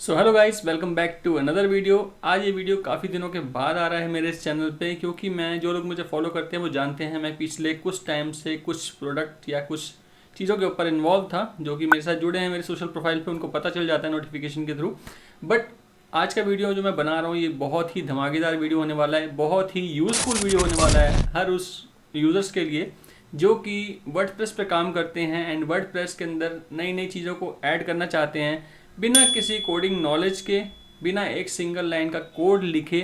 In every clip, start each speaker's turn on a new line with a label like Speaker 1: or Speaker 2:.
Speaker 1: So hello guys, welcome back to another video. आज ये video काफ़ी दिनों के बाद आ रहा है मेरे इस चैनल पे, क्योंकि जो लोग मुझे फॉलो करते हैं वो जानते हैं मैं पिछले कुछ टाइम से कुछ प्रोडक्ट या कुछ चीज़ों के ऊपर इन्वॉल्व था, जो कि मेरे साथ जुड़े हैं मेरे सोशल प्रोफाइल पे, उनको पता चल जाता है नोटिफिकेशन के थ्रू। बट आज का वीडियो जो मैं बना रहा हूँ ये बहुत ही धमाकेदार वीडियो होने वाला है, बहुत ही यूज़फुल वीडियो होने वाला है हर उस यूज़र्स के लिए जो कि वर्डप्रेस पे काम करते हैं एंड वर्डप्रेस के अंदर नई नई चीज़ों को ऐड करना चाहते हैं बिना किसी कोडिंग नॉलेज के, बिना एक सिंगल लाइन का कोड लिखे।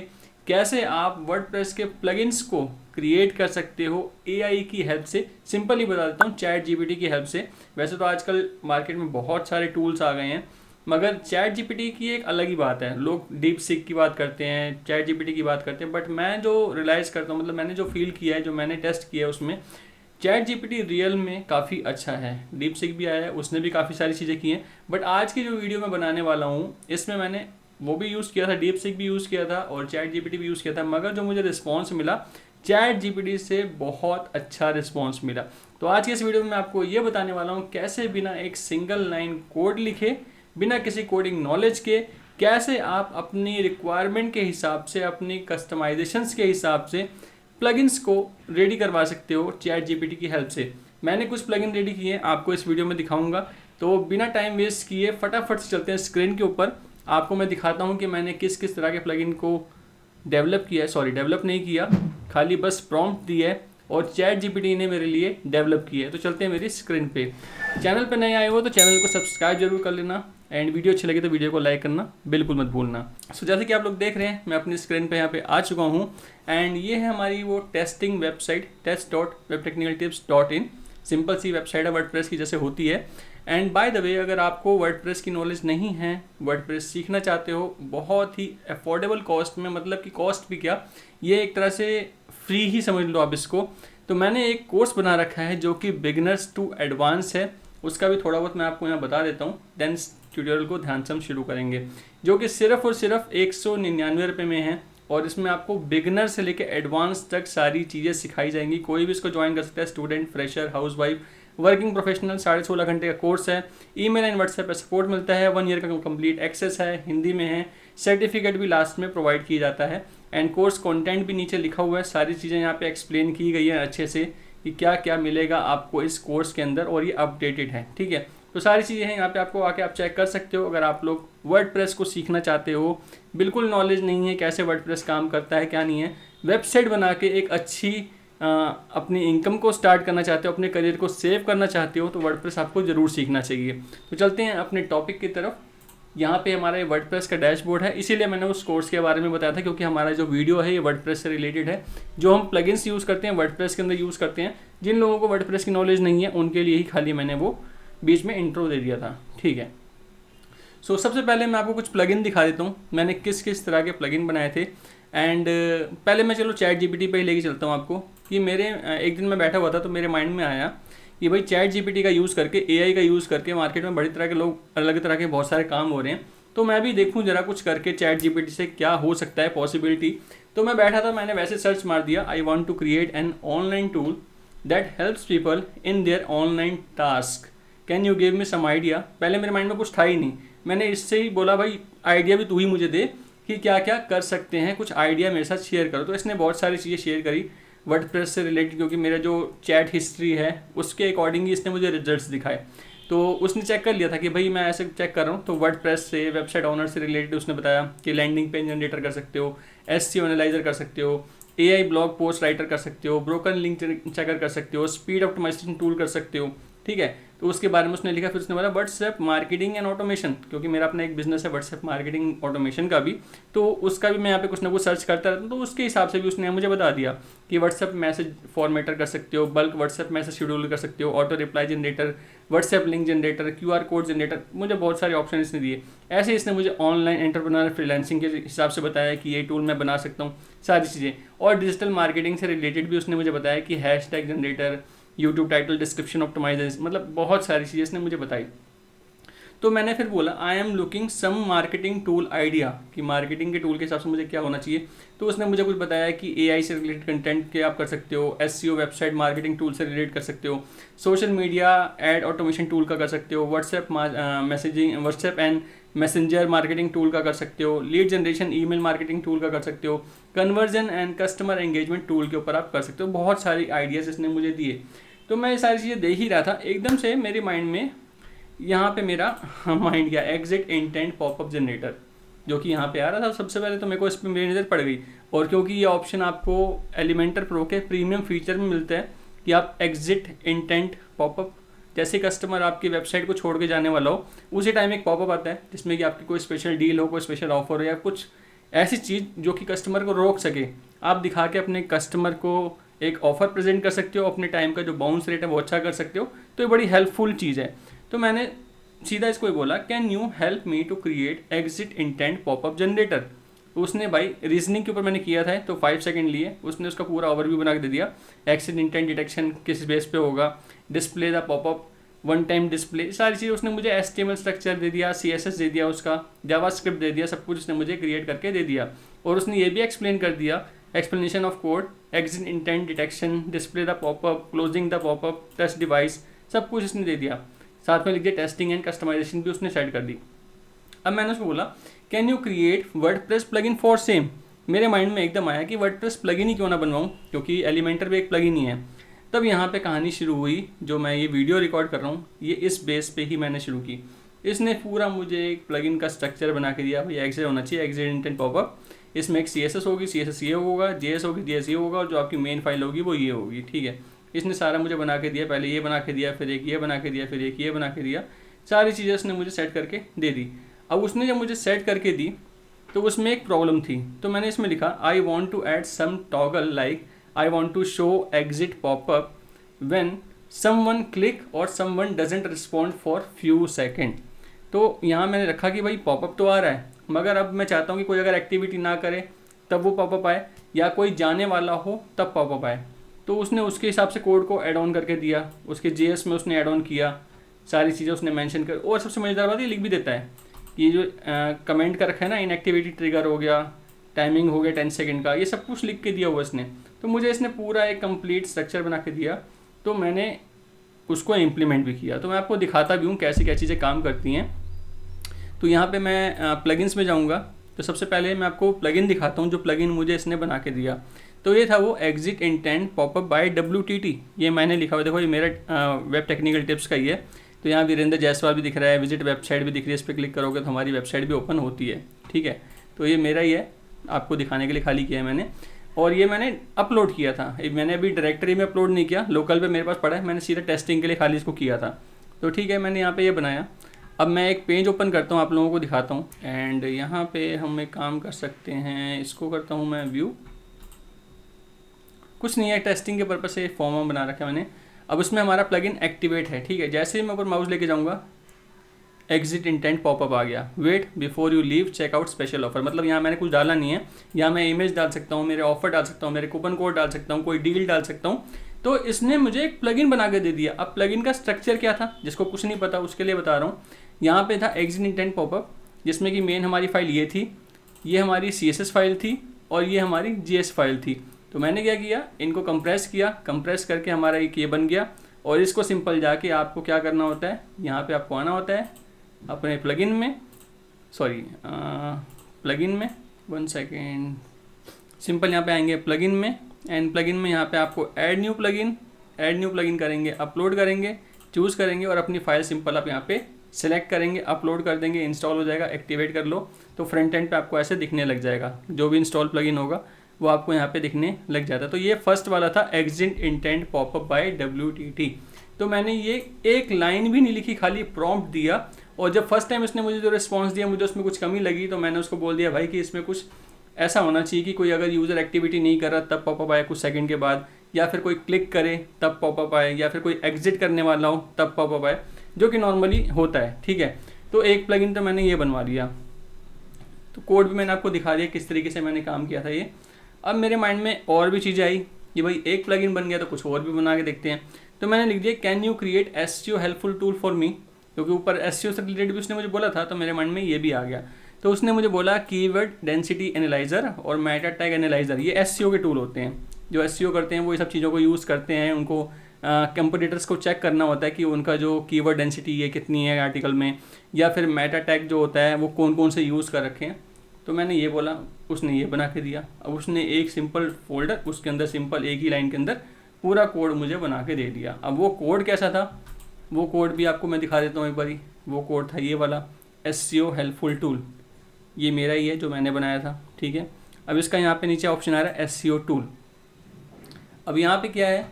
Speaker 1: कैसे आप वर्डप्रेस के प्लगइन्स को क्रिएट कर सकते हो एआई की हेल्प से। सिंपल ही बता देता हूँ, चैट जीपीटी की हेल्प से। वैसे तो आजकल मार्केट में बहुत सारे टूल्स आ गए हैं, मगर चैट जीपीटी की एक अलग ही बात है। लोग डीप सीक की बात करते हैं, चैट जीपीटी की बात करते हैं, बट मैं जो रियलाइज़ करता हूँ, मतलब मैंने जो फील किया है, जो मैंने टेस्ट किया है, उसमें चैट जीपीटी रियल में काफ़ी अच्छा है। डीप सीक भी आया है, उसने भी काफ़ी सारी चीज़ें की हैं। बट आज की जो वीडियो मैं बनाने वाला हूँ इसमें मैंने वो भी यूज़ किया था, डीप सीक भी यूज़ किया था और चैट जीपीटी भी यूज़ किया था, मगर जो मुझे रिस्पॉन्स मिला चैट जीपीटी से बहुत अच्छा रिस्पॉन्स मिला। तो आज की इस वीडियो में मैं आपको ये बताने वाला हूँ कैसे बिना एक सिंगल लाइन कोड लिखे, बिना किसी कोडिंग नॉलेज के, कैसे आप अपनी रिक्वायरमेंट के हिसाब से, अपनी कस्टमाइजेशंस के हिसाब से प्लगइन्स को रेडी करवा सकते हो चैट जीपीटी की हेल्प से। मैंने कुछ प्लगइन रेडी किए हैं, आपको इस वीडियो में दिखाऊंगा। तो बिना टाइम वेस्ट किए फटाफट से चलते हैं स्क्रीन के ऊपर। आपको मैं दिखाता हूं कि मैंने किस किस तरह के प्लगइन को डेवलप किया है। सॉरी, डेवलप नहीं किया, खाली बस प्रॉम्प्ट दिया है और चैट जीपीटी ने मेरे लिए डेवलप किया है। तो चलते हैं मेरी स्क्रीन पे। चैनल पे नए आए हो तो चैनल को सब्सक्राइब जरूर कर लेना एंड वीडियो अच्छी लगे तो वीडियो को लाइक करना बिल्कुल मत भूलना। सो जैसे कि आप लोग देख रहे हैं, मैं अपनी स्क्रीन पे यहाँ पे आ चुका हूँ एंड ये है हमारी वो टेस्टिंग वेबसाइट test.webtechnicaltips.in। सिंपल सी वेबसाइट है, वर्डप्रेस की जैसे होती है। एंड बाय द वे, अगर आपको वर्डप्रेस की नॉलेज नहीं है, वर्डप्रेस सीखना चाहते हो बहुत ही अफोर्डेबल कॉस्ट में, मतलब कि कॉस्ट भी क्या, ये एक तरह से फ्री ही समझ लो आप इसको। तो मैंने एक कोर्स बना रखा है जो कि बिगिनर्स टू एडवांस है, उसका भी थोड़ा बहुत मैं आपको यहाँ बता देता हूँ, देन ट्यूटोरियल को ध्यान से हम शुरू करेंगे। जो कि सिर्फ और सिर्फ 199 रुपये में है और इसमें आपको बिगनर से लेकर एडवांस तक सारी चीज़ें सिखाई जाएंगी। कोई भी इसको ज्वाइन कर सकता है, student, fresher, housewife, working professional. 16.5 घंटे का कोर्स है। ईमेल एंड व्हाट्सएप पर सपोर्ट मिलता है, 1 ईयर का कंप्लीट एक्सेस है, हिंदी में है, सर्टिफिकेट भी लास्ट में प्रोवाइड किया जाता है एंड कोर्स कंटेंट भी नीचे लिखा हुआ है। सारी चीज़ें यहाँ पे एक्सप्लेन की गई है अच्छे से कि क्या क्या मिलेगा आपको इस कोर्स के अंदर, और ये अपडेटेड है, ठीक है। तो सारी चीज़ें हैं यहाँ पे, आपको आके आप चेक कर सकते हो। अगर आप लोग वर्डप्रेस को सीखना चाहते हो, बिल्कुल नॉलेज नहीं है कैसे वर्डप्रेस काम करता है क्या नहीं है, वेबसाइट बना के एक अच्छी अपनी इनकम को स्टार्ट करना चाहते हो, अपने करियर को सेव करना चाहते हो, तो वर्डप्रेस आपको ज़रूर सीखना चाहिए। तो चलते हैं अपने टॉपिक की तरफ। यहाँ पे हमारा वर्डप्रेस का डैशबोर्ड है, इसीलिए मैंने उस कोर्स के बारे में बताया था, क्योंकि हमारा जो वीडियो है ये वर्डप्रेस से रिलेटेड है। जो हम प्लगइन्स यूज़ करते हैं वर्डप्रेस के अंदर यूज़ करते हैं, जिन लोगों को वर्डप्रेस की नॉलेज नहीं है उनके लिए ही खाली मैंने वो बीच में इंट्रो दे दिया था, ठीक है। सो सबसे पहले मैं आपको कुछ प्लगइन दिखा देता हूँ मैंने किस किस तरह के प्लगइन बनाए थे। एंड पहले मैं चलो चैट जीपीटी पे ही लेके चलता हूँ आपको। कि मेरे एक दिन मैं बैठा हुआ था तो मेरे माइंड में आया कि भाई चैट जीपीटी का यूज़ करके, एआई का यूज़ करके मार्केट में बड़ी तरह के लोग, अलग तरह के बहुत सारे काम हो रहे हैं, तो मैं भी देखूँ जरा कुछ करके चैट जीपीटी से क्या हो सकता है पॉसिबिलिटी। तो मैं बैठा था, मैंने वैसे सर्च मार दिया, I want to create an online tool that helps people in their online task, can you give me some idea. पहले मेरे माइंड में कुछ था ही नहीं, मैंने इससे ही बोला भाई आइडिया भी तू ही मुझे दे कि क्या क्या कर सकते हैं, कुछ आइडिया मेरे साथ शेयर करो। तो इसने बहुत सारी चीज़ें शेयर करी वर्डप्रेस से रिलेटेड, क्योंकि मेरा जो चैट हिस्ट्री है उसके अकॉर्डिंग ही इसने मुझे रिजल्ट्स दिखाए। तो उसने चेक कर लिया था कि भाई मैं ऐसे चेक कर रहा हूँ, तो वर्डप्रेस से, वेबसाइट ओनर से रिलेटेड उसने बताया कि लैंडिंग पेज जनरेटर कर सकते हो, एसईओ एनालाइजर कर सकते हो, एआई ब्लॉग पोस्ट राइटर कर सकते हो, ब्रोकन लिंक चेकर कर सकते हो, स्पीड ऑप्टिमाइजेशन टूल कर सकते हो, ठीक है। तो उसके बारे में उसने लिखा। फिर उसने बोला व्हाट्सएप मार्केटिंग एंड ऑटोमेशन, क्योंकि मेरा अपना एक बिजनेस है व्हाट्सएप मार्केटिंग ऑटोमेशन का भी, तो उसका भी मैं यहाँ पे कुछ ना कुछ सर्च करता रहता हूँ। तो उसके हिसाब से भी उसने मुझे बता दिया कि व्हाट्सएप मैसेज फॉर्मेटर कर सकते हो, बल्क व्हाट्सएप मैसेज शेड्यूल कर सकते हो, auto reply generator, WhatsApp link generator, QR code generator, मुझे बहुत सारे ऑप्शन इसने दिए। ऐसे इसने मुझे ऑनलाइन एंटरप्रेन्योर फ्रीलांसिंग के हिसाब से बताया कि ये टूल मैं बना सकता हूँ, सारी चीज़ें। और डिजिटल मार्केटिंग से रिलेटेड भी उसने मुझे बताया कि hashtag generator, YouTube title description optimisation, मतलब बहुत सारी चीज़ें इसने मुझे बताई। तो मैंने फिर बोला I am looking some marketing tool idea, कि मार्केटिंग के टूल के हिसाब से मुझे क्या होना चाहिए। तो उसने मुझे कुछ बताया कि एआई से रिलेटेड कंटेंट के आप कर सकते हो, एसईओ वेबसाइट मार्केटिंग टूल से रिलेट कर सकते हो, social media ad automation tool का कर सकते हो, WhatsApp messaging, WhatsApp and messenger marketing tool का कर सकते हो, lead generation email marketing tool का कर सकते हो, conversion and customer engagement tool के ऊपर आप कर सकते हो। बहुत सारी आइडियाज़ इसने मुझे दिए। तो मैं ये सारी चीज़ें देख ही रहा था, एकदम से मेरे माइंड में यहाँ पे मेरा माइंड गया एग्जिट इंटेंट पॉपअप जनरेटर, जो कि यहाँ पे आ रहा था। सबसे पहले तो मेरे को इस पर मेरी नज़र पड़ गई, और क्योंकि ये ऑप्शन आपको एलिमेंटर प्रो के प्रीमियम फीचर में मिलता है कि आप एग्जिट इंटेंट पॉपअप, जैसे कस्टमर आपकी वेबसाइट को छोड़ के जाने वाला हो उसी टाइम एक पॉपअप आता है जिसमें कि आपकी कोई स्पेशल डील हो, कोई स्पेशल ऑफर हो, या कुछ ऐसी चीज़ जो कि कस्टमर को रोक सके, आप दिखा के अपने कस्टमर को एक ऑफर प्रेजेंट कर सकते हो, अपने टाइम का जो बाउंस रेट है वो अच्छा कर सकते हो। तो ये बड़ी हेल्पफुल चीज़ है। तो मैंने सीधा इसको ही बोला, can you help me to create exit intent popup generator. उसने भाई रीजनिंग के ऊपर मैंने किया था तो 5 सेकंड लिए, उसने उसका पूरा ओवरव्यू बना के दे दिया। एग्जिट इंटेंट डिटेक्शन किस बेस पे होगा, display the popup, one time display, सारी चीज़ उसने मुझे HTML स्ट्रक्चर दे दिया, CSS दे दिया, उसका जावास्क्रिप्ट दे दिया, सब कुछ उसने मुझे क्रिएट करके दे दिया। और उसने ये भी एक्सप्लेन कर दिया, explanation of code, exit intent detection, display the popup, closing the popup, test device, सब कुछ उसने दे दिया। साथ में लिख दिया टेस्टिंग एंड कस्टमाइजेशन भी उसने सेट कर दी। अब मैंने उसको बोला, can you create WordPress plugin for same. मेरे माइंड में एकदम आया कि वर्डप्रेस प्लगइन ही क्यों ना बनवाऊँ, क्योंकि एलिमेंटर भी एक प्लगइन ही है। तब यहाँ पे कहानी शुरू हुई, जो मैं ये वीडियो रिकॉर्ड कर रहा हूँ ये इस बेस पे ही मैंने शुरू की। इसने पूरा मुझे एक प्लगइन का स्ट्रक्चर बना के दिया, भाई एग्जिट होना चाहिए, एग्जिट इंटेंट पॉपअप, इसमें एक CSS होगी, CSS ये होगा, JS होगी, JS ये होगा, और जो आपकी मेन फाइल होगी वो ये होगी, ठीक है। इसने सारा मुझे बना के दिया, पहले ये बना के दिया, फिर एक ये बना के दिया, फिर एक ये बना के दिया, सारी चीज़ें उसने मुझे सेट करके दे दी। अब उसने जब मुझे सेट करके दी तो उसमें एक प्रॉब्लम थी, तो मैंने इसमें लिखा, I want to add some toggle like I want to show exit popup when someone click or someone doesn't respond for few second। तो यहाँ मैंने रखा कि भाई पॉपअप तो आ रहा है, मगर अब मैं चाहता हूँ कि कोई अगर एक्टिविटी ना करे तब वो पॉपअप आए, या कोई जाने वाला हो तब पॉपअप आए। तो उसने उसके हिसाब से कोड को ऐड ऑन करके दिया, उसके JS में उसने ऐड ऑन किया, सारी चीज़ें उसने मेंशन कर। और सबसे मज़ेदार बात ये लिख भी देता है कि जो कमेंट का रखा है ना, इनएक्टिविटी ट्रिगर हो गया, टाइमिंग हो गया 10 सेकेंड का, ये सब कुछ लिख के दिया हुआ इसने। तो मुझे इसने पूरा एक कंप्लीट स्ट्रक्चर बना के दिया, तो मैंने उसको इम्प्लीमेंट भी किया। तो मैं आपको दिखाता भी हूँ कैसे क्या चीज़ें काम करती हैं। तो यहाँ पे मैं प्लगइन्स में जाऊँगा, तो सबसे पहले मैं आपको प्लगइन दिखाता हूँ जो प्लगइन मुझे इसने बना के दिया। तो ये था वो exit intent popup by WTT, ये मैंने लिखा हुआ, देखो ये मेरा वेब टेक्निकल टिप्स का ही है। तो यहाँ वीरेंद्र जायसवाल भी दिख रहा है, विजिट वेबसाइट भी दिख रही है, इस पर क्लिक करोगे तो हमारी वेबसाइट भी ओपन होती है, ठीक है। तो ये मेरा ही है, आपको दिखाने के लिए खाली किया है मैंने। और ये मैंने अपलोड किया था, मैंने अभी डायरेक्टरी में अपलोड नहीं किया, लोकल पे मेरे पास पड़ा है, मैंने सीधा टेस्टिंग के लिए खाली इसको किया था। तो ठीक है, मैंने यहाँ पे ये बनाया। अब मैं एक पेज ओपन करता हूँ, आप लोगों को दिखाता हूँ। एंड यहाँ पे हम एक काम कर सकते हैं, इसको करता हूँ मैं व्यू, कुछ नहीं है, टेस्टिंग के पर्पज से फॉर्म बना रखा है मैंने। अब उसमें हमारा प्लगइन एक्टिवेट है, ठीक है। जैसे ही मैं ऊपर माउस लेके जाऊँगा, एग्जिट इंटेंट पॉपअप आ गया, wait before you leave checkout special offer. मतलब यहाँ मैंने कुछ डाला नहीं है, यहाँ मैं इमेज डाल सकता हूँ, मेरे ऑफर डाल सकता हूँ, मेरे कूपन कोड डाल सकता हूँ, कोई डील डाल सकता हूँ। तो इसने मुझे एक प्लगइन बना के दे दिया। अब प्लगइन का स्ट्रक्चर क्या था, जिसको कुछ नहीं पता उसके लिए बता रहा हूँ। यहाँ पे था एग्जिट इंटेंट पॉपअप, जिसमें कि मेन हमारी फाइल ये थी, ये हमारी CSS फाइल थी, और ये हमारी JS फाइल थी। तो मैंने क्या किया, इनको कंप्रेस किया, कंप्रेस करके हमारा एक ये बन गया। और इसको सिंपल जाके आपको क्या करना होता है, यहाँ पे आपको आना होता है अपने प्लगइन में, प्लगइन में, 1 सेकेंड, सिंपल यहाँ पे आएंगे प्लगइन में, एंड प्लगइन में यहाँ पे आपको ऐड न्यू प्लगइन करेंगे, अपलोड करेंगे, चूज़ करेंगे, और अपनी फाइल सिंपल आप यहाँ पे सेलेक्ट करेंगे, अपलोड कर देंगे, इंस्टॉल हो जाएगा, एक्टिवेट कर लो। तो फ्रंट एंड पे आपको ऐसे दिखने लग जाएगा, जो भी इंस्टॉल प्लगइन होगा वो आपको यहाँ पे दिखने लग जाता है। तो ये फर्स्ट वाला था exit intent popup by WTT। तो मैंने ये एक लाइन भी नहीं लिखी, खाली प्रॉम्प्ट दिया, और जब फर्स्ट टाइम इसने मुझे जो रिस्पॉन्स दिया, मुझे उसमें कुछ कमी लगी, तो मैंने उसको बोल दिया भाई कि इसमें कुछ ऐसा होना चाहिए कि कोई अगर यूज़र एक्टिविटी नहीं कर रहा तब पॉपअप आए कुछ सेकंड के बाद, या फिर कोई क्लिक करे तब पॉपअप आए, या फिर कोई एग्जिट करने वाला हो तब पॉपअप आए, जो कि नॉर्मली होता है, ठीक है। तो एक प्लगइन तो मैंने ये बनवा लिया। तो कोड भी मैंने आपको दिखा दिया किस तरीके से मैंने काम किया था ये। अब मेरे माइंड में और भी चीज़ें आई कि भाई एक प्लगइन बन गया तो कुछ और भी बना के देखते हैं। तो मैंने लिख दिया, can you create SEO helpful tool for me, क्योंकि ऊपर SEO से रिलेटेड भी उसने मुझे बोला था, तो मेरे माइंड में ये भी आ गया। तो उसने मुझे बोला कीवर्ड डेंसिटी एनालाइजर और मेटा टैग एनालाइजर, ये SEO के टूल होते हैं। जो SEO करते हैं वो ये सब चीज़ों को यूज़ करते हैं, उनको कंपटीटर्स को चेक करना होता है कि उनका जो कीवर्ड डेंसिटी है कितनी है आर्टिकल में, या फिर मेटा टैग जो होता है वो कौन कौन से यूज़ कर रखे हैं। तो मैंने ये बोला, उसने ये बना के दिया। अब उसने एक सिंपल फोल्डर, उसके अंदर सिंपल एक ही लाइन के अंदर पूरा कोड मुझे बना के दे दिया। अब वो कोड कैसा था, वो कोड भी आपको मैं दिखा देता हूँ एक बारी। वो कोड था ये वाला, SEO हेल्पफुल टूल, ये मेरा ही है जो मैंने बनाया था, ठीक है। अब इसका यहाँ पे नीचे ऑप्शन आ रहा है SEO टूल। अब यहाँ पे क्या है,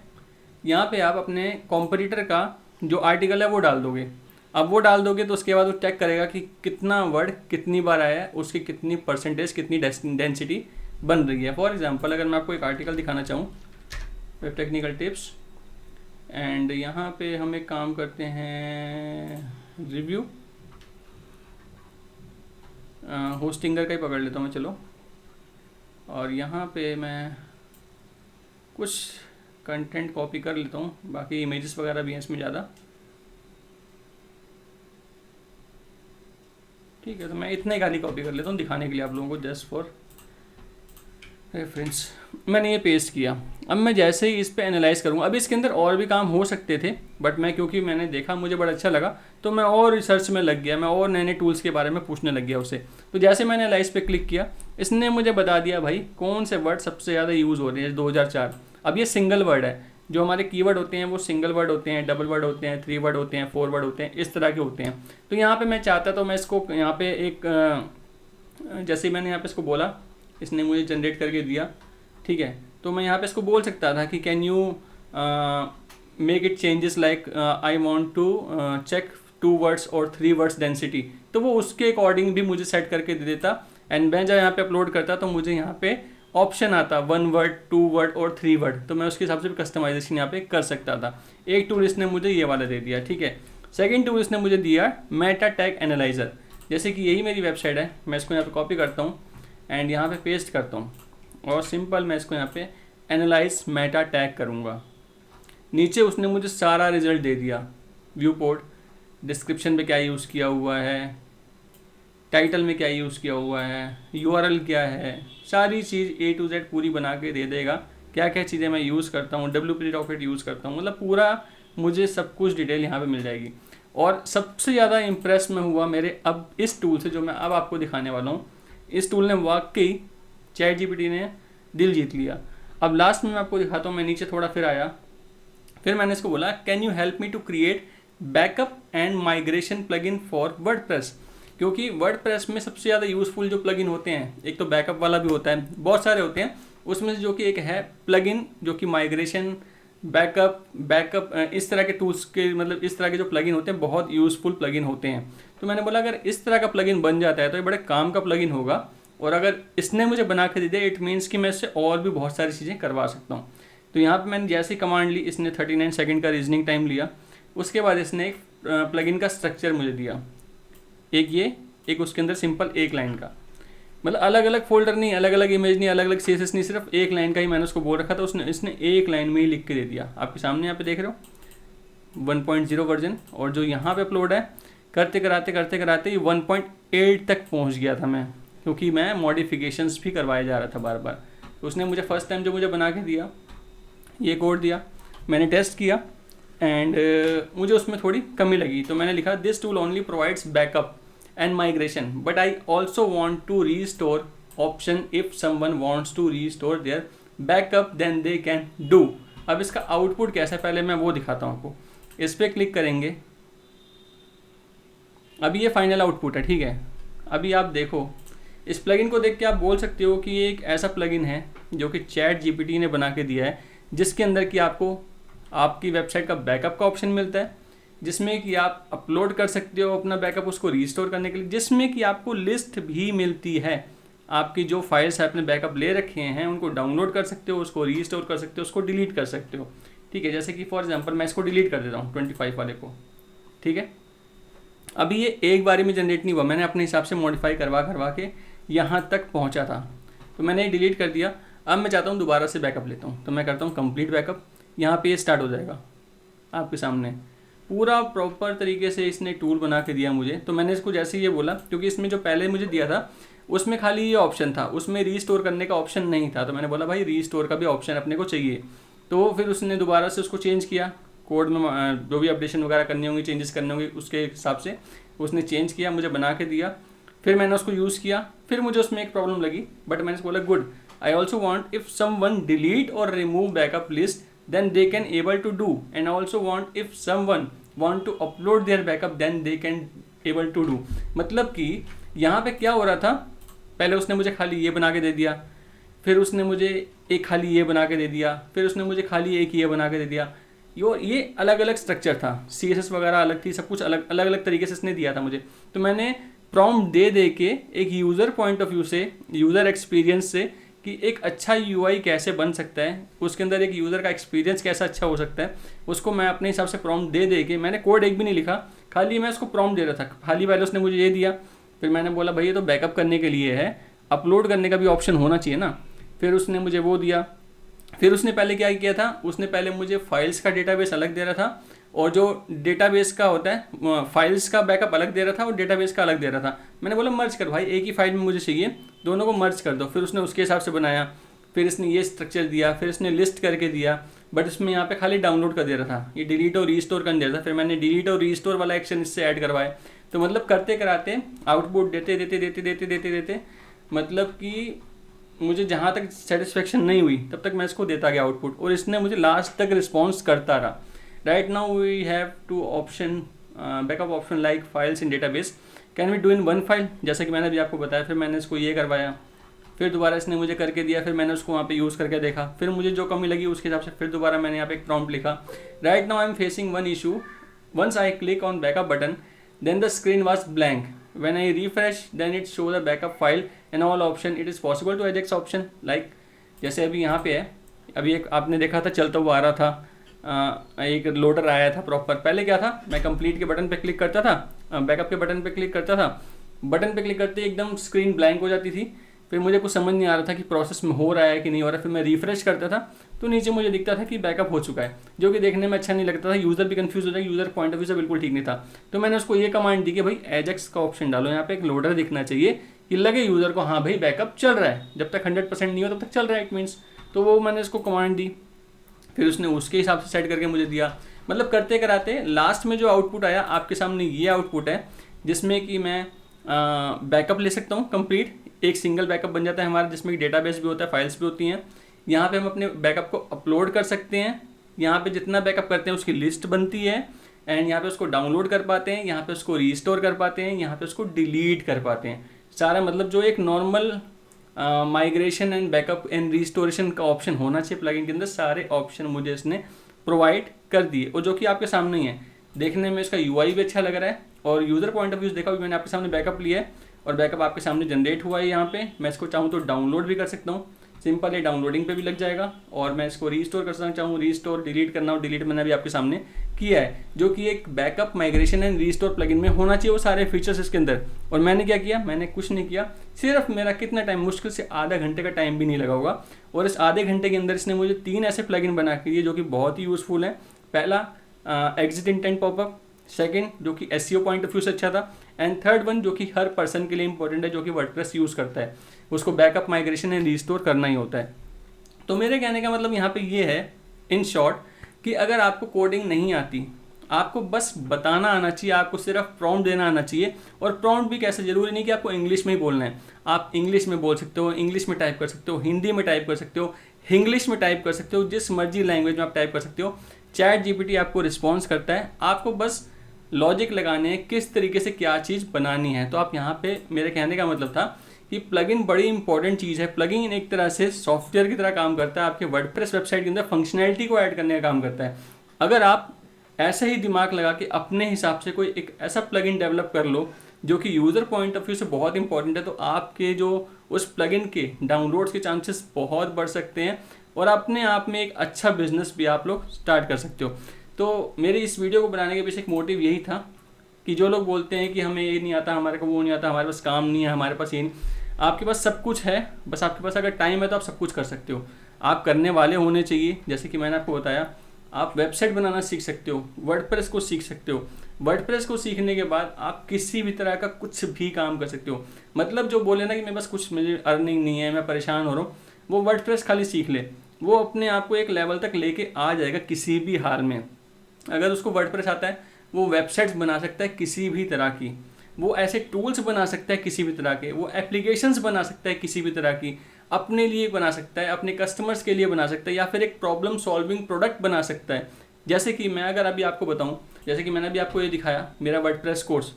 Speaker 1: यहाँ पे आप अपने कॉम्पिटिटर का जो आर्टिकल है वो डाल दोगे। अब वो डाल दोगे तो उसके बाद वो चेक करेगा कि कितना वर्ड कितनी बार आया है, उसकी कितनी परसेंटेज, कितनी डेंसिटी बन रही है। फॉर एग्जांपल अगर मैं आपको एक आर्टिकल दिखाना चाहूँ, वेब टेक्निकल टिप्स, एंड यहाँ पे हम एक काम करते हैं रिव्यू, होस्टिंगर का ही पकड़ लेता हूँ मैं, चलो। और यहाँ पे मैं कुछ कंटेंट कॉपी कर लेता हूँ, बाकी इमेजेस वगैरह भी हैं इसमें ज़्यादा, ठीक है। तो मैं इतना ही खाली कॉपी कर लेता हूँ दिखाने के लिए आप लोगों को, जस्ट फॉर रेफरेंस। मैंने ये पेस्ट किया। अब मैं जैसे ही इस पे एनालाइज करूँगा, अब इसके अंदर और भी काम हो सकते थे, बट मैं क्योंकि मैंने देखा मुझे बड़ा अच्छा लगा तो मैं और रिसर्च में लग गया, मैं और नए नए टूल्स के बारे में पूछने लग गया उसे। तो जैसे मैंने एनालाइज पे क्लिक किया, इसने मुझे बता दिया भाई कौन से वर्ड सबसे ज़्यादा यूज़ हो रहे हैं 2004। अब ये सिंगल वर्ड है, जो हमारे कीवर्ड होते हैं वो सिंगल वर्ड होते हैं, डबल वर्ड होते हैं, 3 वर्ड होते हैं, 4 वर्ड होते हैं, इस तरह के होते हैं। तो यहाँ पे मैं चाहता तो मैं इसको यहाँ पे एक जैसे मैंने यहाँ पे इसको बोला, इसने मुझे जनरेट करके दिया, ठीक है। तो मैं यहाँ पे इसको बोल सकता था कि can you make it changes like I want to check 2 words और 3 वर्ड्स डेंसिटी, तो वो उसके अकॉर्डिंग भी मुझे सेट करके दे देता। एंड मैं जब यहाँ पे अपलोड करता तो मुझे यहाँ पे ऑप्शन आता 1 वर्ड, 2 वर्ड और 3 वर्ड, तो मैं उसके हिसाब से भी कस्टमाइजेशन यहाँ पे कर सकता था। एक टूल इसने मुझे ये वाला दे दिया, ठीक है। सेकेंड टूल इसने मुझे दिया मेटा टैग एनालाइजर। जैसे कि यही मेरी वेबसाइट है, मैं इसको यहाँ पे कॉपी करता हूँ एंड यहाँ पे पेस्ट करता हूँ और सिंपल मैं इसको यहाँ पे एनालाइज मेटा टैग करूँगा। नीचे उसने मुझे सारा रिजल्ट दे दिया, व्यू पोर्ट, डिस्क्रिप्शन पे क्या यूज़ किया हुआ है, टाइटल में क्या यूज़ किया हुआ है, URL क्या है, सारी चीज़ A to Z पूरी बना के दे देगा। क्या क्या चीज़ें मैं यूज़ करता हूँ, WP रॉकेट यूज़ करता हूँ, मतलब पूरा मुझे सब कुछ डिटेल यहाँ पे मिल जाएगी। और सबसे ज़्यादा इम्प्रेस में हुआ मेरे अब इस टूल से, जो मैं अब आपको दिखाने वाला हूँ। इस टूल ने वाकई ChatGPT ने दिल जीत लिया। अब लास्ट में मैं आपको दिखाता हूँ। मैं नीचे थोड़ा फिर आया, फिर मैंने इसको बोला can you help me to create backup and migration plugin for WordPress, क्योंकि वर्डप्रेस में सबसे ज़्यादा यूज़फुल जो प्लगइन होते हैं, एक तो बैकअप वाला भी होता है, बहुत सारे होते हैं, उसमें से जो कि एक है प्लगइन जो कि माइग्रेशन, बैकअप इस तरह के टूल्स के, मतलब इस तरह के जो प्लगइन होते हैं बहुत यूज़फुल प्लगइन होते हैं। तो मैंने बोला अगर इस तरह का प्लगइन बन जाता है तो ये बड़े काम का प्लगइन होगा, और अगर इसने मुझे बना के दे दिया इट मीन्स कि मैं इससे और भी बहुत सारी चीज़ें करवा सकता हूँ। तो यहाँ पे मैंने जैसे कमांड ली, इसने 39 सेकंड का रीजनिंग टाइम लिया। उसके बाद इसने एक प्लगइन का स्ट्रक्चर मुझे दिया, एक ये, एक उसके अंदर सिंपल एक लाइन का, मतलब अलग अलग फोल्डर नहीं, अलग अलग इमेज नहीं, अलग अलग CSS नहीं, सिर्फ एक लाइन का ही मैंने उसको बोल रखा था। इसने एक लाइन में ही लिख के दे दिया। आपके सामने यहाँ पे देख रहे हो 1.0 वर्जन, और जो यहाँ पे अपलोड है करते कराते ही 1.8 तक पहुँच गया था मैं, क्योंकि मैं मॉडिफिकेशंस भी करवाया जा रहा था बार बार। तो उसने मुझे फर्स्ट टाइम जो मुझे बना के दिया, ये कोड दिया, मैंने टेस्ट किया एंड मुझे उसमें थोड़ी कमी लगी। तो मैंने लिखा this tool only provides backup and migration, but I also want to restore option if someone wants to restore their backup then they can do। अब इसका आउटपुट कैसा है पहले मैं वो दिखाता हूँ आपको। इस पर क्लिक करेंगे, अभी ये फाइनल आउटपुट है, ठीक है। अभी आप देखो, इस प्लगइन को देख के आप बोल सकते हो कि ये एक ऐसा प्लगइन है जो कि ChatGPT ने बना के दिया है, जिसके अंदर कि आपको आपकी वेबसाइट का बैकअप का ऑप्शन मिलता है, जिसमें कि आप अपलोड कर सकते हो अपना बैकअप उसको रीस्टोर करने के लिए, जिसमें कि आपको लिस्ट भी मिलती है, आपकी जो फाइल्स आपने बैकअप ले रखे हैं उनको डाउनलोड कर सकते हो, उसको रीस्टोर कर सकते हो, उसको डिलीट कर सकते हो, ठीक है। जैसे कि फॉर एग्जांपल मैं इसको डिलीट कर देता हूँ 25 वाले को, ठीक है। अभी ये एक बारी में जनरेट नहीं हुआ, मैंने अपने हिसाब से मॉडिफाई करवा के यहाँ तक पहुँचा था, तो मैंने डिलीट कर दिया। अब मैं चाहता हूँ दोबारा से बैकअप लेता हूँ, तो मैं करता हूँ कंप्लीट बैकअप। यहाँ पे ये स्टार्ट हो जाएगा आपके सामने, पूरा प्रॉपर तरीके से इसने टूल बना के दिया मुझे। तो मैंने इसको जैसे ये बोला, क्योंकि इसमें जो पहले मुझे दिया था उसमें खाली ये ऑप्शन था, उसमें रीस्टोर करने का ऑप्शन नहीं था। तो मैंने बोला भाई रीस्टोर का भी ऑप्शन अपने को चाहिए। तो फिर उसने दोबारा से उसको चेंज किया, कोड में जो भी अपडेशन वगैरह करनी होंगी, चेंजेस करने होंगे, उसके हिसाब से उसने चेंज किया, मुझे बना के दिया। फिर मैंने उसको यूज़ किया, फिर मुझे उसमें एक प्रॉब्लम लगी, बट मैंने बोला good, I also want if someone delete और remove backup list then they can able to do, and I also want if someone want to upload their backup then they can able to do। मतलब कि यहाँ पे क्या हो रहा था, पहले उसने मुझे खाली ये बना के दे दिया, फिर उसने मुझे एक खाली ये बना के दे दिया, फिर उसने मुझे खाली एक ये बना के दे दिया। ये अलग अलग स्ट्रक्चर था, CSS वगैरह अलग थी, सब कुछ अलग अलग अलग तरीके से इसने दिया था मुझे। तो मैंने प्रॉम्प्ट दे दे के एक यूज़र पॉइंट ऑफ व्यू से, यूज़र एक्सपीरियंस से, कि एक अच्छा UI कैसे बन सकता है, उसके अंदर एक यूज़र का एक्सपीरियंस कैसा अच्छा हो सकता है, उसको मैं अपने हिसाब से प्रॉम्प्ट दे दे के, मैंने कोड एक भी नहीं लिखा, खाली मैं उसको प्रॉम्प्ट दे रहा था। खाली पहले उसने मुझे ये दिया, फिर मैंने बोला भाई ये तो बैकअप करने के लिए है, अपलोड करने का भी ऑप्शन होना चाहिए ना। फिर उसने मुझे वो दिया। फिर उसने पहले क्या किया था, उसने पहले मुझे फाइल्स का डेटाबेस अलग दे रहा था, और जो डेटाबेस का होता है फाइल्स का बैकअप अलग दे रहा था, और डेटाबेस का अलग दे रहा था। मैंने बोला मर्ज कर भाई, एक ही फाइल में मुझे चाहिए, दोनों को मर्ज कर दो। फिर उसने उसके हिसाब से बनाया, फिर इसने ये स्ट्रक्चर दिया, फिर इसने लिस्ट करके दिया, बट इसमें यहाँ पे खाली डाउनलोड कर दे रहा था, ये डिलीट और रीस्टोर कर दे रहा था। फिर मैंने डिलीट और रीस्टोर वाला एक्शन इससे ऐड करवाया। तो मतलब करते कराते आउटपुट देते देते देते देते देते देते मतलब कि मुझे जहाँ तक सेटिस्फेक्शन नहीं हुई तब तक मैं इसको देता गया आउटपुट, और इसने मुझे लास्ट तक रिस्पॉन्स करता रहा। Right now we have two option backup option like files in database, can we do in one file, जैसा कि मैंने अभी आपको बताया। फिर मैंने इसको ये करवाया, फिर दोबारा इसने मुझे करके दिया, फिर मैंने उसको वहाँ पे यूज़ करके देखा, फिर मुझे जो कमी लगी उसके हिसाब से फिर दोबारा मैंने यहाँ पे एक प्रॉम्प्ट लिखा। Right now I am facing one issue, once I click on backup button then the screen was blank, when I refresh then it show the backup file and all option, it is possible to eject option like, जैसे अभी यहाँ पे है, अभी एक आपने देखा था चलता हुआ आ रहा था, एक लोडर आया था प्रॉपर। पहले क्या था, मैं कंप्लीट के बटन पे क्लिक करता था, बैकअप के बटन पे क्लिक करता था, बटन पे क्लिक करते एकदम स्क्रीन ब्लैंक हो जाती थी, फिर मुझे कुछ समझ नहीं आ रहा था कि प्रोसेस में हो रहा है कि नहीं हो रहा है। फिर मैं रिफ्रेश करता था तो नीचे मुझे दिखता था कि बैकअप हो चुका है, जो कि देखने में अच्छा नहीं लगता था, यूज़र भी कंफ्यूज हो जाए, यूज़र पॉइंट ऑफ व्यू से बिल्कुल ठीक नहीं था। तो मैंने उसको ये कमांड दी कि भाई एजेक्स का ऑप्शन डालो, यहाँ पे एक लोडर दिखना चाहिए कि लगे यूज़र को हाँ भाई बैकअप चल रहा है, जब तक 100% नहीं हो तब तक चल रहा है, इट मीन्स। तो वो मैंने उसको कमांड दी, फिर उसने उसके हिसाब से सेट करके मुझे दिया। मतलब करते कराते लास्ट में जो आउटपुट आया आपके सामने ये आउटपुट है, जिसमें कि मैं बैकअप ले सकता हूँ कंप्लीट, एक सिंगल बैकअप बन जाता है हमारा, जिसमें डेटाबेस भी होता है, फाइल्स भी होती हैं। यहाँ पे हम अपने बैकअप को अपलोड कर सकते हैं, यहाँ पे जितना बैकअप करते हैं उसकी लिस्ट बनती है, एंड यहाँ पे उसको डाउनलोड कर पाते हैं, यहाँ पे उसको रीस्टोर कर पाते हैं, यहाँ पे उसको डिलीट कर पाते हैं। सारा मतलब जो एक normal migration and backup and restoration का ऑप्शन होना चाहिए प्लगइन के अंदर, सारे ऑप्शन मुझे इसने प्रोवाइड कर दिए, और जो कि आपके सामने ही है। देखने में इसका UI भी अच्छा लग रहा है, और यूज़र पॉइंट ऑफ व्यू देखा भी मैंने आपके सामने बैकअप लिया है, और बैकअप आपके सामने जनरेट हुआ है। यहाँ पे मैं इसको चाहूँ तो डाउनलोड भी कर सकता हूँ, सिंपल है, डाउनलोडिंग पे भी लग जाएगा, और मैं इसको रीस्टोर कर सकता चाहूँ, रीस्टोर डिलीट करना हो डिलीट मैंने अभी आपके सामने किया है, जो कि एक backup migration and restore plugin में होना चाहिए वो सारे फीचर्स इसके अंदर। और मैंने क्या किया, मैंने कुछ नहीं किया, सिर्फ मेरा कितना टाइम, मुश्किल से आधा घंटे का टाइम भी नहीं लगा होगा, और इस आधे घंटे के अंदर इसने मुझे 3 ऐसे प्लगइन बना के दिए जो कि बहुत ही यूज़फुल है। पहला एग्जिट इंटेंट पॉपअप, सेकंड जो कि SEO पॉइंट ऑफ व्यू से अच्छा था, एंड थर्ड वन जो कि हर पर्सन के लिए इंपॉर्टेंट है जो कि वर्डप्रेस यूज़ करता है, उसको बैकअप माइग्रेशन एंड रीस्टोर करना ही होता है। तो मेरे कहने का मतलब यहाँ पे ये है इन शॉर्ट कि अगर आपको कोडिंग नहीं आती, आपको बस बताना आना चाहिए, आपको सिर्फ प्रॉम्प्ट देना आना चाहिए। और प्रॉम्प्ट भी कैसे, जरूरी नहीं कि आपको इंग्लिश में ही बोलना है, आप इंग्लिश में बोल सकते हो, इंग्लिश में टाइप कर सकते हो, हिंदी में टाइप कर सकते हो, इंग्लिश में टाइप कर सकते हो, जिस मर्जी लैंग्वेज में आप टाइप कर सकते हो। चैट GPT आपको रिस्पॉन्स करता है, आपको बस लॉजिक लगाने हैं किस तरीके से क्या चीज़ बनानी है। तो आप यहाँ पे, मेरे कहने का मतलब था कि प्लगइन बड़ी इंपॉर्टेंट चीज़ है। प्लगइन एक तरह से सॉफ्टवेयर की तरह काम करता है, आपके वर्डप्रेस वेबसाइट के अंदर फंक्शनैलिटी को ऐड करने का काम करता है। अगर आप ऐसा ही दिमाग लगा के अपने हिसाब से कोई एक ऐसा प्लगइन डेवलप कर लो जो कि यूज़र पॉइंट ऑफ व्यू से बहुत इंपॉर्टेंट है, तो आपके जो उस प्लगइन के डाउनलोड्स के चांसेस बहुत बढ़ सकते हैं, और अपने आप में एक अच्छा बिजनेस भी आप लोग स्टार्ट कर सकते हो। तो मेरे इस वीडियो को बनाने के पीछे एक मोटिव यही था कि जो लोग बोलते हैं कि हमें ये नहीं आता, हमारे को वो नहीं आता, हमारे पास काम नहीं है, हमारे पास ये नहीं, आपके पास सब कुछ है, बस आपके पास अगर टाइम है तो आप सब कुछ कर सकते हो। आप करने वाले होने चाहिए, जैसे कि मैंने आपको बताया, आप वेबसाइट बनाना सीख सकते हो, वर्डप्रेस को सीख सकते हो। वर्डप्रेस को सीखने के बाद आप किसी भी तरह का कुछ भी काम कर सकते हो। मतलब जो बोले ना कि मैं बस कुछ, मुझे अर्निंग नहीं है, मैं परेशान हो रहा हूँ, वो वर्डप्रेस खाली सीख ले, वो अपने आप को एक लेवल तक लेके आ जाएगा किसी भी हाल में। अगर उसको वर्डप्रेस आता है, वो वेबसाइट्स बना सकता है किसी भी तरह की, वो ऐसे टूल्स बना सकता है किसी भी तरह के, वो एप्लीकेशंस बना सकता है किसी भी तरह की, अपने लिए बना सकता है, अपने कस्टमर्स के लिए बना सकता है, या फिर एक प्रॉब्लम सॉल्विंग प्रोडक्ट बना सकता है। जैसे कि मैं अगर अभी आपको बताऊं, जैसे कि मैंने अभी आपको ये दिखाया मेरा वर्डप्रेस कोर्स,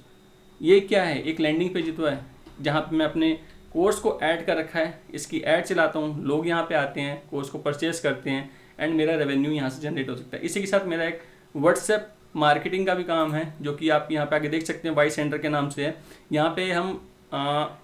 Speaker 1: ये क्या है, एक लैंडिंग पेज तो है जहाँ पे मैं अपने कोर्स को ऐड कर रखा है, इसकी ऐड चलाता हूँ, लोग यहाँ पे आते हैं, कोर्स को परचेस करते हैं एंड मेरा रेवेन्यू यहाँ से जनरेट हो सकता है। इसी के साथ मेरा एक व्हाट्सएप मार्केटिंग का भी काम है, जो कि आप यहाँ पे आगे देख सकते हैं, वाई सेंटर के नाम से है। यहाँ पे हम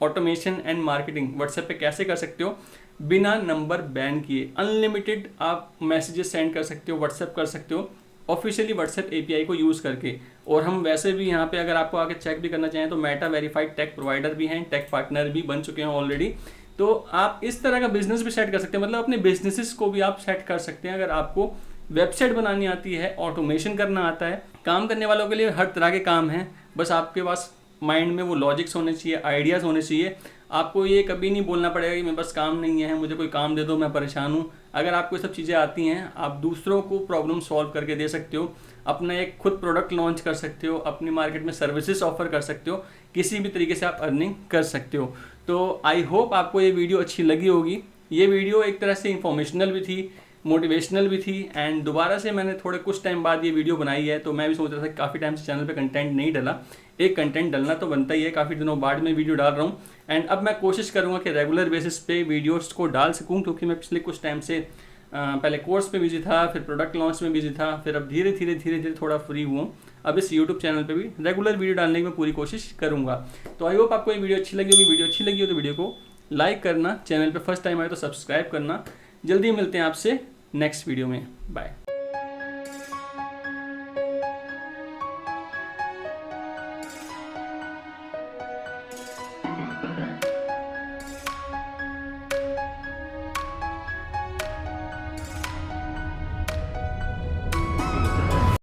Speaker 1: ऑटोमेशन एंड मार्केटिंग व्हाट्सएप पे कैसे कर सकते हो, बिना नंबर बैन किए अनलिमिटेड आप मैसेजेस सेंड कर सकते हो, व्हाट्सएप कर सकते हो ऑफिशियली व्हाट्सएप एपीआई को यूज़ करके। और हम वैसे भी यहाँ पे अगर आपको आगे चेक भी करना चाहें तो मेटा वेरीफाइड टेक प्रोवाइडर भी हैं, टेक पार्टनर भी बन चुके हैं ऑलरेडी। तो आप इस तरह का बिजनेस भी सेट कर सकते हैं, मतलब अपने बिजनेसेस को भी आप सेट कर सकते हैं। अगर आपको वेबसाइट बनानी आती है, ऑटोमेशन करना आता है, काम करने वालों के लिए हर तरह के काम हैं, बस आपके पास माइंड में वो लॉजिक्स होने चाहिए, आइडियाज़ होने चाहिए। आपको ये कभी नहीं बोलना पड़ेगा कि मेरे पास काम नहीं है, मुझे कोई काम दे दो, मैं परेशान हूँ। अगर आपको ये सब चीज़ें आती हैं, आप दूसरों को प्रॉब्लम सॉल्व करके दे सकते हो, अपना एक खुद प्रोडक्ट लॉन्च कर सकते हो, अपनी मार्केट में सर्विसेज ऑफर कर सकते हो, किसी भी तरीके से आप अर्निंग कर सकते हो। तो आई होप आपको ये वीडियो अच्छी लगी होगी। ये वीडियो एक तरह से इंफॉर्मेशनल भी थी, मोटिवेशनल भी थी, एंड दोबारा से मैंने थोड़े कुछ टाइम बाद ये वीडियो बनाई है। तो मैं भी सोच रहा था कि काफ़ी टाइम से चैनल पे कंटेंट नहीं डाला, एक कंटेंट डालना तो बनता ही है, काफ़ी दिनों बाद में वीडियो डाल रहा हूँ। एंड अब मैं कोशिश करूँगा कि रेगुलर बेसिस पे वीडियोस को डाल सकूँ, क्योंकि मैं पिछले कुछ टाइम से पहले कोर्स पे बिजी था, फिर प्रोडक्ट लॉन्च में बिजी था, फिर अब धीरे धीरे थोड़ा फ्री हुआ। अब इस यूट्यूब चैनल पे भी रेगुलर वीडियो डालने की मैं पूरी कोशिश करूँगा। तो आई होप आपको ये वीडियो अच्छी लगी होगी। वीडियो अच्छी लगी हो तो वीडियो को लाइक करना, चैनल पर फर्स्ट टाइम आए तो सब्सक्राइब करना। जल्दी मिलते हैं आपसे नेक्स्ट वीडियो में, बाय।